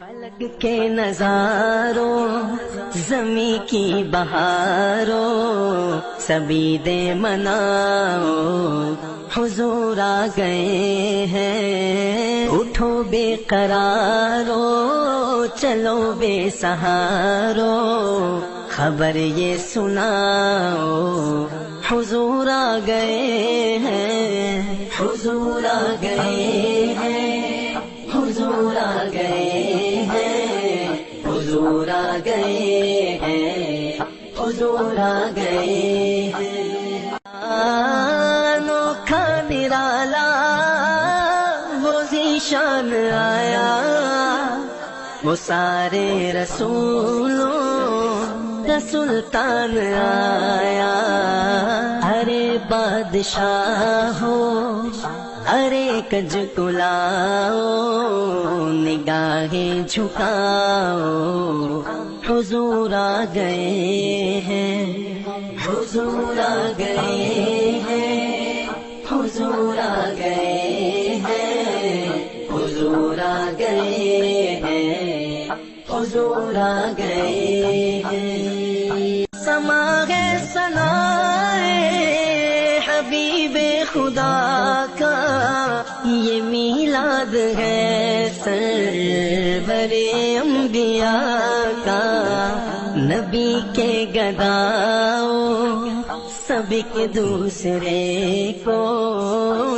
فلک کے نظاروں زمیں کی بہاروں سبھی دے مناؤ حضور آ گئے ہیں، اٹھو بے قرارو چلو بے سہارو خبر یہ سناؤ حضور آ گئے ہیں، حضور آ گئے ہیں، حضور آ گئے ہیں، حضور آ گئے ہیں، حضور آ گئے ہیں۔ انوکھا نرالا وہ ذیشان آیا، وہ سارے رسولوں کا سلطان آیا، ارے بادشاہ ہو ارے کج کلاؤ نگاہیں جھکاؤ حضور آ گئے ہیں، حضور آ گئے ہیں، حضور آ گئے ہیں، حضور آ گئے ہیں، حضور آ گئے ہیں۔ سما ہے ثنائے حبیب خدا کا، یہ میلاد ہے سرور انبیاء کا، نبی کے گداؤ سب ایک دوسرے کو،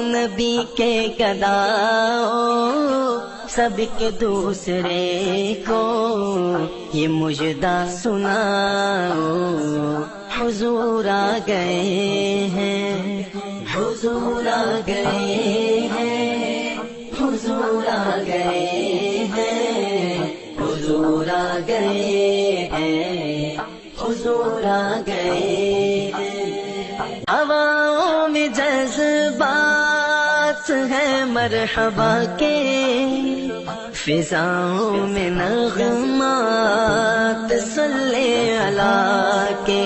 نبی کے گداؤ سب کے دوسرے کو یہ مجدہ سناؤ حضور آ گئے ہیں، حضور آ گئے ہیں، حضور آ گئے ہیں، حضور آ گئے ہیں، حضور آ گئے ہیں۔ ہواؤں میں جذبات ہے مرحبا کے، فضاؤں میں نغمات صلی اللہ کے،